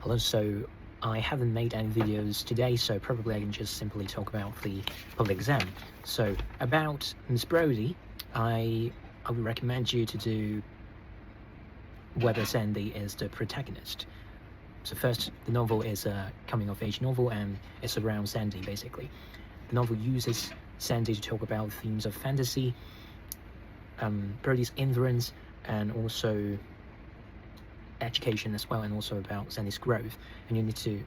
Hello, so I haven't made any videos today, so probably I can just simply talk about the public exam. So about Miss Brody, I would recommend you to do whether Sandy is the protagonist. So first, the novel is a coming-of-age novel, and it's around Sandy, basically. The novel uses Sandy to talk about themes of fantasy, Brody's influence, and also education as well, and also about Sandy's growth. And you need to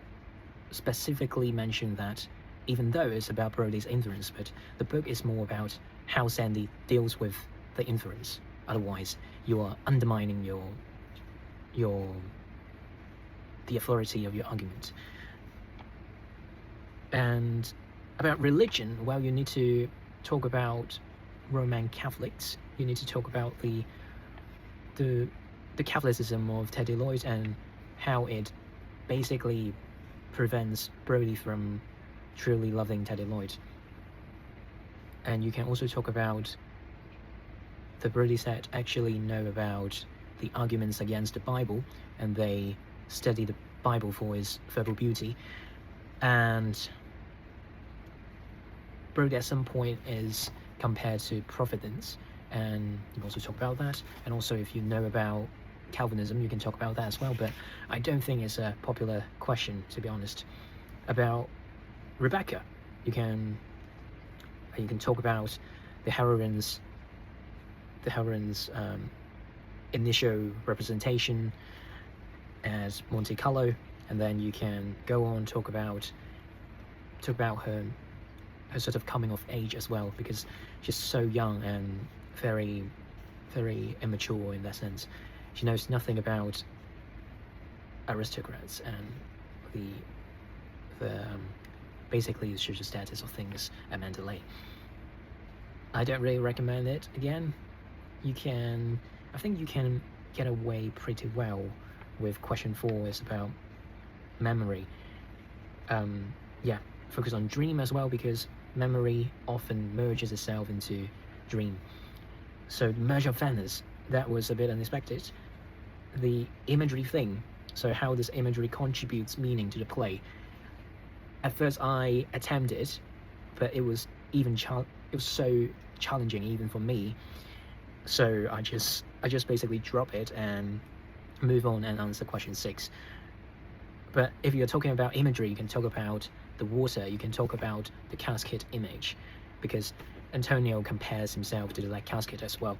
specifically mention that even though it's about Brody's influence, but the book is more about how Sandy deals with the influence. Otherwise, you are undermining the authority of your argument. And about religion, well, you need to talk about Roman Catholics. You need to talk about the Catholicism of Teddy Lloyd and how it basically prevents Brody from truly loving Teddy Lloyd. And you can also talk about the Brodys that actually know about the arguments against the Bible, and they study the Bible for its verbal beauty. And Brody at some point is compared to Providence, and you can also talk about that. And also, if you know about Calvinism, you can talk about that as well, but I don't think it's a popular question, to be honest. About Rebecca, you can talk about the heroine's initial representation as Monte Carlo, and then you can go on talk about her sort of coming of age as well, because she's so young and very, very immature in that sense. She knows nothing about aristocrats and the basically the social status of things at Mandalay. I don't really recommend it. Again, I think you can get away pretty well with question 4. It's about memory. Yeah, focus on dream as well, because memory often merges itself into dream. So the merge of Venice, that was a bit unexpected. The imagery thing, so how this imagery contributes meaning to the play. At first I attempted, but it was so challenging even for me. So I just basically drop it and move on and answer question 6. But if you're talking about imagery, you can talk about the water, you can talk about the casket image, because Antonio compares himself to the like casket as well.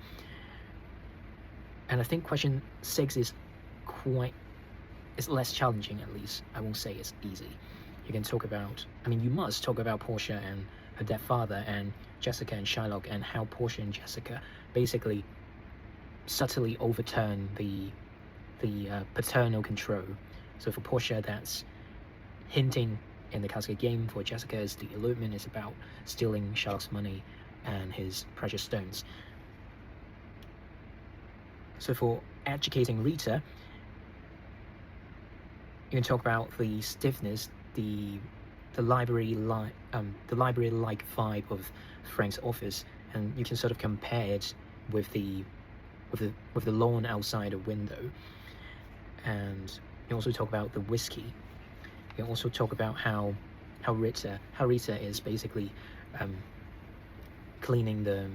And I think question 6 is less challenging, at least. I won't say it's easy. You can talk about, you must talk about Portia and her dead father, and Jessica and Shylock, and how Portia and Jessica basically subtly overturn the paternal control. So for Portia, that's hinting in the casket game. For Jessica, is the elopement is about stealing Shylock's money and his precious stones. So for educating Rita, you can talk about the stiffness, the library-like vibe of Frank's office, and you can sort of compare it with the lawn outside a window. And you also talk about the whiskey. You can also talk about how Rita is basically cleaning the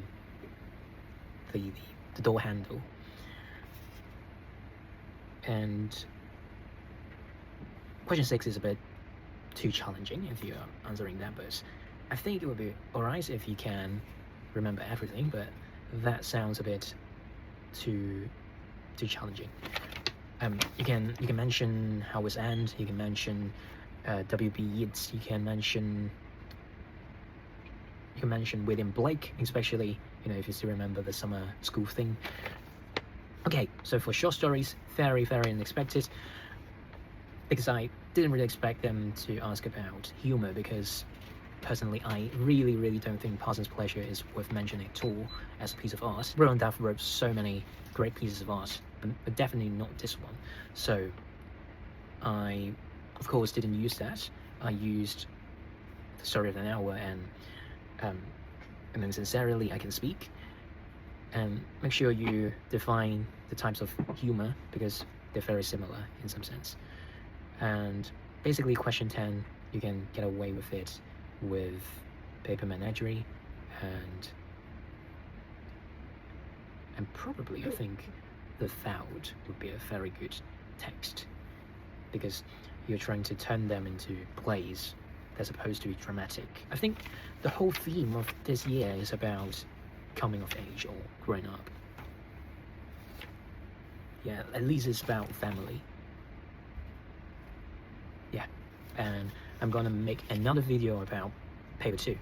door handle. And question 6 is a bit too challenging if you're answering that, but I think it would be alright if you can remember everything, but that sounds a bit too challenging. You can mention Howard's End, you can mention W.B. Yeats, you can mention William Blake, especially if you still remember the summer school thing. Okay, so for short stories, very, very unexpected, because I didn't really expect them to ask about humor, because personally I really, really don't think Parsons' Pleasure is worth mentioning at all as a piece of art. Roland Duff wrote so many great pieces of art, but definitely not this one. So I, of course, didn't use that. I used The Story of an Hour and then Sincerely I Can Speak. And make sure you define the types of humor, because they're very similar in some sense. And basically question 10, you can get away with it with paper menagerie, and probably I think the fouled would be a very good text, because you're trying to turn them into plays that's supposed to be dramatic. I think the whole theme of this year is about coming of age or growing up. Yeah, at least it's about family. Yeah, and I'm gonna make another video about paper 2.